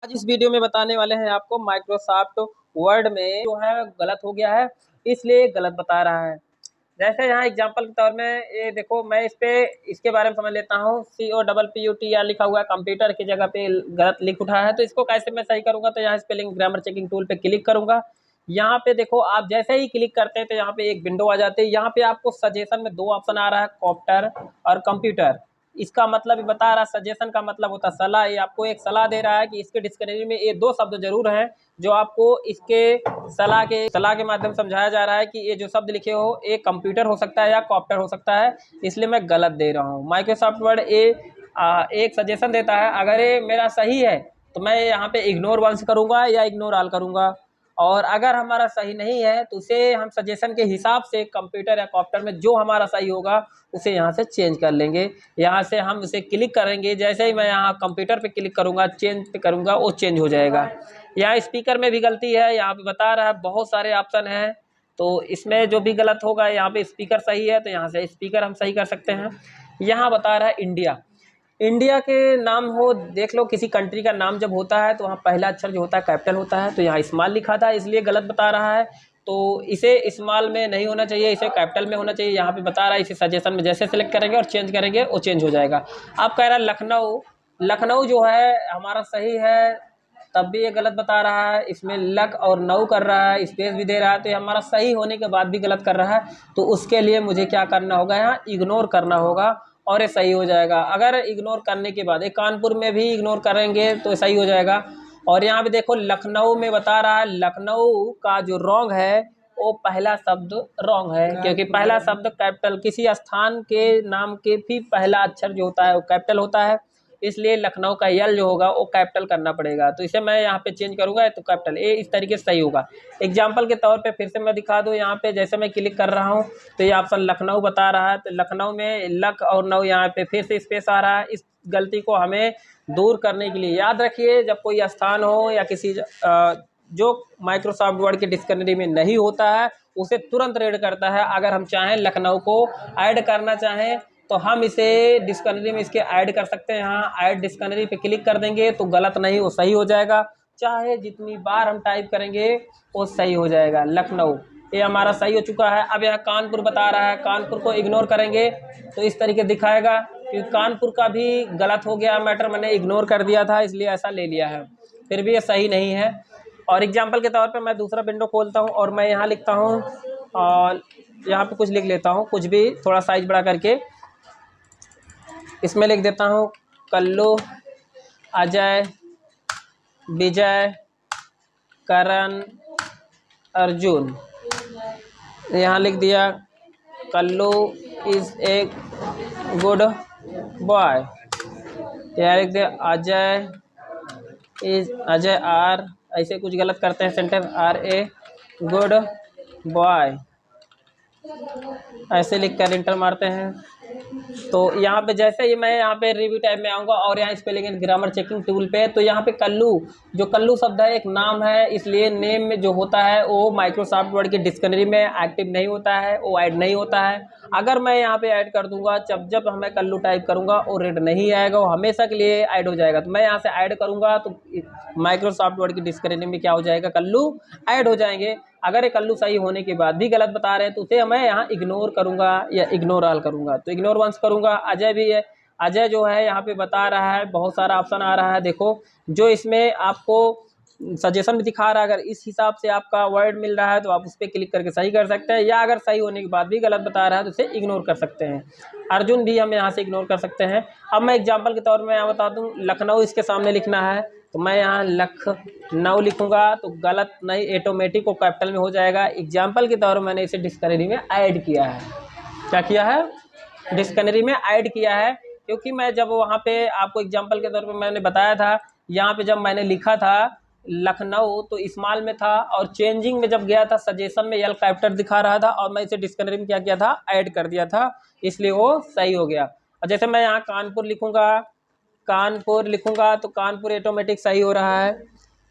आज इस वीडियो में बताने वाले हैं आपको माइक्रोसॉफ्ट वर्ड में जो है गलत हो गया है, इसलिए गलत बता रहा है। जैसे यहाँ एग्जांपल के तौर में ये देखो, मैं इसके बारे में समझ लेता हूँ। COPPUTR लिखा हुआ है, कंप्यूटर की जगह पे गलत लिख उठा है। तो इसको कैसे मैं सही करूँगा? तो यहाँ स्पेलिंग ग्रामर चेकिंग टूल पे क्लिक करूँगा। यहाँ पे देखो, आप जैसे ही क्लिक करते हैं तो यहाँ पे एक विंडो आ जाती है। यहाँ पे आपको सजेशन में दो ऑप्शन आ रहा है, कॉप्टर और कंप्यूटर। इसका मतलब बता रहा, सजेशन का मतलब होता है सलाह। ये आपको एक सलाह दे रहा है कि इसके डिक्शनरी में ये दो शब्द जरूर हैं जो आपको इसके सलाह के माध्यम समझाया जा रहा है कि ये जो शब्द लिखे हो, एक कंप्यूटर हो सकता है या कॉप्टर हो सकता है, इसलिए मैं गलत दे रहा हूँ। माइक्रोसॉफ्ट वर्ड एक सजेशन देता है। अगर ये मेरा सही है तो मैं यहाँ पे इग्नोर वंस करूँगा या इग्नोर ऑल करूँगा, और अगर हमारा सही नहीं है तो उसे हम सजेशन के हिसाब से कंप्यूटर या कॉप्टर में जो हमारा सही होगा उसे यहाँ से चेंज कर लेंगे। यहाँ से हम उसे क्लिक करेंगे, जैसे ही मैं यहाँ कंप्यूटर पे क्लिक करूँगा, चेंज पे करूँगा, वो चेंज हो जाएगा। यहाँ स्पीकर में भी गलती है, यहाँ पे बता रहा है बहुत सारे ऑप्शन हैं, तो इसमें जो भी गलत होगा, यहाँ पे स्पीकर सही है तो यहाँ से स्पीकर हम सही कर सकते हैं। यहाँ बता रहा है इंडिया। इंडिया के नाम हो, देख लो किसी कंट्री का नाम जब होता है तो वहाँ पहला अक्षर जो होता है कैपिटल होता है, तो यहाँ स्मॉल लिखा था इसलिए गलत बता रहा है। तो इसे स्मॉल में नहीं होना चाहिए, इसे कैपिटल में होना चाहिए। यहाँ पे बता रहा है, इसे सजेशन में जैसे सेलेक्ट करेंगे और चेंज करेंगे वो चेंज हो जाएगा। आप कह रहा है लखनऊ, लखनऊ जो है हमारा सही है, तब भी ये गलत बता रहा है। इसमें लक और नऊ कर रहा है, स्पेस भी दे रहा है, तो ये हमारा सही होने के बाद भी गलत कर रहा है। तो उसके लिए मुझे क्या करना होगा? यहाँ इग्नोर करना होगा और ये सही हो जाएगा। अगर इग्नोर करने के बाद, एक कानपुर में भी इग्नोर करेंगे तो सही हो जाएगा। और यहाँ पे देखो लखनऊ में बता रहा है, लखनऊ का जो रॉन्ग है वो पहला शब्द रॉन्ग है, क्योंकि पहला शब्द कैपिटल, किसी स्थान के नाम के भी पहला अक्षर जो होता है वो कैपिटल होता है, इसलिए लखनऊ का यल जो होगा वो कैपिटल करना पड़ेगा। तो इसे मैं यहाँ पे चेंज करूँगा तो कैपिटल ए, इस तरीके से सही होगा। एग्जाम्पल के तौर पे फिर से मैं दिखा दूँ। यहाँ पे जैसे मैं क्लिक कर रहा हूँ तो ये ऑप्शन लखनऊ बता रहा है, तो लखनऊ में लक और नऊ यहाँ पे फिर से स्पेस आ रहा है। इस गलती को हमें दूर करने के लिए याद रखिए, जब कोई स्थान हो या किसी जो माइक्रोसॉफ्ट वर्ड के डिक्शनरी में नहीं होता है उसे तुरंत रेड करता है। अगर हम चाहें लखनऊ को ऐड करना चाहें तो हम इसे डिक्शनरी में इसके ऐड कर सकते हैं। यहाँ ऐड डिक्शनरी पे क्लिक कर देंगे तो गलत नहीं, वो सही हो जाएगा। चाहे जितनी बार हम टाइप करेंगे वो सही हो जाएगा। लखनऊ ये हमारा सही हो चुका है। अब यहाँ कानपुर बता रहा है, कानपुर को इग्नोर करेंगे तो इस तरीके दिखाएगा, क्योंकि कानपुर का भी गलत हो गया मैटर, मैंने इग्नोर कर दिया था इसलिए ऐसा ले लिया है, फिर भी ये सही नहीं है। और एग्जाम्पल के तौर पे मैं दूसरा विंडो खोलता हूँ और मैं यहाँ लिखता हूँ, और यहाँ पे कुछ लिख लेता हूँ, कुछ भी थोड़ा साइज बड़ा करके इसमें लिख देता हूँ, कल्लू, अजय, विजय, करण, अर्जुन। यहाँ लिख दिया Kallu is a good boy. यहाँ लिख दिया अजय आर, ऐसे कुछ गलत करते हैं sentence, are a good boy, ऐसे लिख कर इंटर मारते हैं। तो यहाँ पे जैसे ही मैं यहाँ पे रिव्यू टाइप में आऊँगा और यहाँ spelling and grammar checking tool पे, तो यहाँ पे कल्लू, जो कल्लू शब्द है एक नाम है, इसलिए नेम में जो होता है वो माइक्रोसॉफ्ट वर्ड की डिक्शनरी में एक्टिव नहीं होता है, वो ऐड नहीं होता है। अगर मैं यहाँ पे ऐड कर दूंगा, जब जब मैं कल्लू टाइप करूँगा वो रेड नहीं आएगा, वो हमेशा के लिए ऐड हो जाएगा। तो मैं यहाँ से ऐड करूँगा तो माइक्रोसॉफ्ट वर्ड की डिक्शनरी में क्या हो जाएगा? कल्लू ऐड हो जाएंगे। अगर ये कल्लू सही होने के बाद भी गलत बता रहे हैं तो उसे मैं यहाँ इग्नोर करूँगा या इग्नोर ऑल करूँगा। तो इग्नोर वंस करूँगा। अजय भी है, अजय जो है यहाँ पे बता रहा है, बहुत सारा ऑप्शन आ रहा है, देखो जो इसमें आपको सजेशन भी दिखा रहा है। अगर इस हिसाब से आपका वर्ड मिल रहा है तो आप उस पर क्लिक करके सही कर सकते हैं, या अगर सही होने के बाद भी गलत बता रहा है तो उसे इग्नोर कर सकते हैं। अर्जुन भी हम यहाँ से इग्नोर कर सकते हैं। अब मैं एग्जाम्पल के तौर में यहाँ बता दूँ, लखनऊ इसके सामने लिखना है तो मैं यहाँ लखनऊ लिखूँगा तो गलत नहीं, ऑटोमेटिक को कैपिटल में हो जाएगा। एग्जाम्पल के तौर में मैंने इसे डिक्शनरी में ऐड किया है। क्या किया है? डिक्शनरी में ऐड किया है, क्योंकि मैं जब वहाँ पे आपको एग्जाम्पल के तौर पे मैंने बताया था, यहाँ पे जब मैंने लिखा था लखनऊ तो स्मॉल में था, और चेंजिंग में जब गया था सजेशन में यल कैपिटल दिखा रहा था, और मैं इसे डिक्शनरी में क्या किया था? ऐड कर दिया था, इसलिए वो सही हो गया। और जैसे मैं यहाँ कानपुर लिखूँगा तो कानपुर ऑटोमेटिक सही हो रहा है।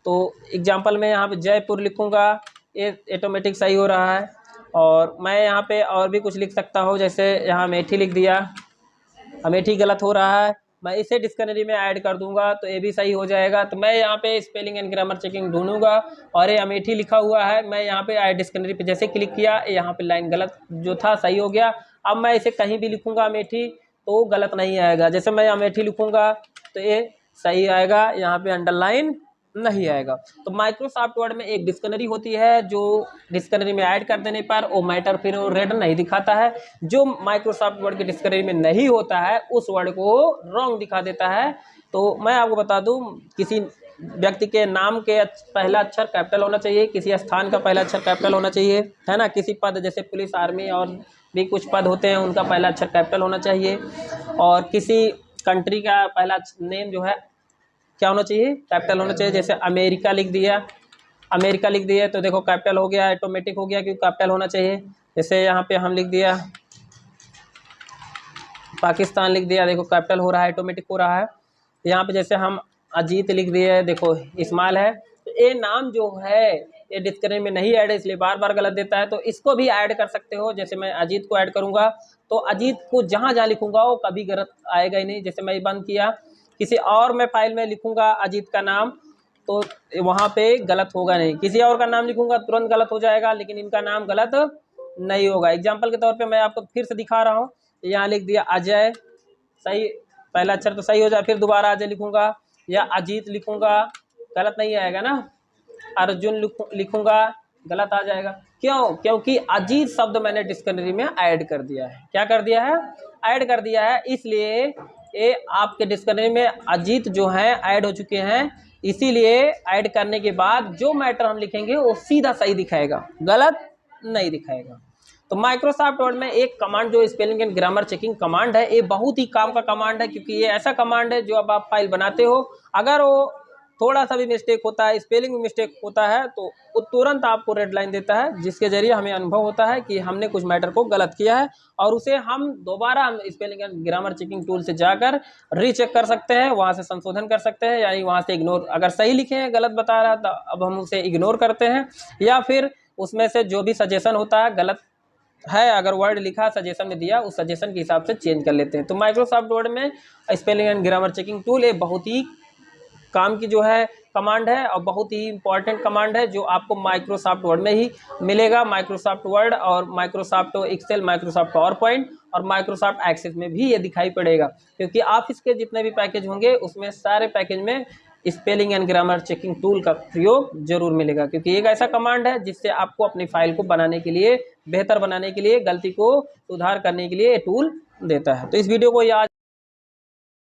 तो एग्जाम्पल में यहाँ पे जयपुर लिखूँगा, ये ऑटोमेटिक सही हो रहा है। और मैं यहाँ पे और भी कुछ लिख सकता हूँ, जैसे यहाँ अमेठी लिख दिया, अमेठी गलत हो रहा है, मैं इसे डिक्शनरी में ऐड कर दूंगा तो ये भी सही हो जाएगा। तो मैं यहाँ पे स्पेलिंग एंड ग्रामर चेकिंग ढूंढूंगा और ये अमेठी लिखा हुआ है, मैं यहाँ पे ऐड डिक्शनरी पे जैसे क्लिक किया, यहाँ पे लाइन गलत जो था सही हो गया। अब मैं इसे कहीं भी लिखूंगा अमेठी तो गलत नहीं आएगा, जैसे मैं अमेठी लिखूंगा तो ये सही आएगा, यहाँ पे अंडरलाइन नहीं आएगा। तो माइक्रोसॉफ्ट वर्ड में एक डिक्शनरी होती है जो डिक्शनरी में ऐड कर देने पर वो मैटर फिर वो रेड नहीं दिखाता है, जो माइक्रोसॉफ्ट वर्ड की डिक्शनरी में नहीं होता है उस वर्ड को रॉन्ग दिखा देता है। तो मैं आपको बता दूं, किसी व्यक्ति के नाम के पहला अक्षर कैपिटल होना चाहिए, किसी स्थान का पहला अक्षर कैपिटल होना चाहिए, है ना। किसी पद जैसे पुलिस, आर्मी और भी कुछ पद होते हैं उनका पहला अक्षर कैपिटल होना चाहिए। और किसी कंट्री का पहला नेम जो है क्या होना चाहिए, कैपिटल होना चाहिए। जैसे अमेरिका लिख दिया, अमेरिका लिख दिया तो देखो कैपिटल हो गया, ऑटोमेटिक हो गया क्योंकि कैपिटल होना चाहिए। जैसे यहाँ पे हम लिख दिया पाकिस्तान लिख दिया, देखो कैपिटल हो रहा है, ऑटोमेटिक हो रहा है। यहाँ पे जैसे हम अजीत लिख दिए, देखो इस्माइल है। तो ये नाम जो है ये डिक्शनरी में नहीं ऐड है इसलिए बार बार गलत देता है। तो इसको भी ऐड कर सकते हो, जैसे मैं अजीत को ऐड करूँगा तो अजीत को जहाँ जहाँ लिखूंगा वो कभी गलत आएगा ही नहीं। जैसे मैं बंद किया, किसी और मैं फाइल में लिखूंगा अजीत का नाम तो वहाँ पे गलत होगा नहीं, किसी और का नाम लिखूंगा तुरंत गलत हो जाएगा, लेकिन इनका नाम गलत नहीं होगा। एग्जाम्पल के तौर पे मैं आपको फिर से दिखा रहा हूँ, यहाँ लिख दिया अजय, सही, पहला अक्षर तो सही हो जाए, फिर दोबारा अजय लिखूंगा या अजीत लिखूंगा, गलत नहीं आएगा ना। अर्जुन लिखूंगा, गलत आ जाएगा। क्यों? क्योंकि अजीत शब्द मैंने डिक्शनरी में ऐड कर दिया है। क्या कर दिया है? ऐड कर दिया है, इसलिए ये आपके डिक्शनरी में अजीत जो है ऐड हो चुके हैं। इसीलिए ऐड करने के बाद जो मैटर हम लिखेंगे वो सीधा सही दिखाएगा, गलत नहीं दिखाएगा। तो माइक्रोसॉफ्ट वर्ड में एक कमांड जो spelling and grammar checking command है, ये बहुत ही काम का कमांड है, क्योंकि ये ऐसा कमांड है जो अब आप फाइल बनाते हो, अगर वो थोड़ा सा भी मिस्टेक होता है, स्पेलिंग में मिस्टेक होता है तो वो तुरंत आपको रेड लाइन देता है, जिसके जरिए हमें अनुभव होता है कि हमने कुछ मैटर को गलत किया है और उसे हम दोबारा spelling and grammar checking tool से जाकर रीचेक कर सकते हैं, वहाँ से संशोधन कर सकते हैं, यानी वहाँ से इग्नोर, अगर सही लिखे हैं गलत बता रहा था अब हम उसे इग्नोर करते हैं, या फिर उसमें से जो भी सजेशन होता है गलत है, अगर वर्ड लिखा सजेशन में दिया उस सजेशन के हिसाब से चेंज कर लेते हैं। तो माइक्रोसॉफ्ट वर्ड में spelling and grammar checking tool एक बहुत ही काम की जो है कमांड है और बहुत ही इंपॉर्टेंट कमांड है जो आपको माइक्रोसॉफ्ट वर्ड में ही मिलेगा। माइक्रोसॉफ्ट वर्ड और Microsoft Excel, Microsoft PowerPoint और माइक्रोसॉफ्ट एक्सेस में भी ये दिखाई पड़ेगा, क्योंकि ऑफिस के जितने भी पैकेज होंगे उसमें सारे पैकेज में spelling and grammar checking tool का प्रयोग जरूर मिलेगा, क्योंकि एक ऐसा कमांड है जिससे आपको अपनी फाइल को बनाने के लिए, बेहतर बनाने के लिए, गलती को सुधार करने के लिए ये टूल देता है। तो इस वीडियो को याद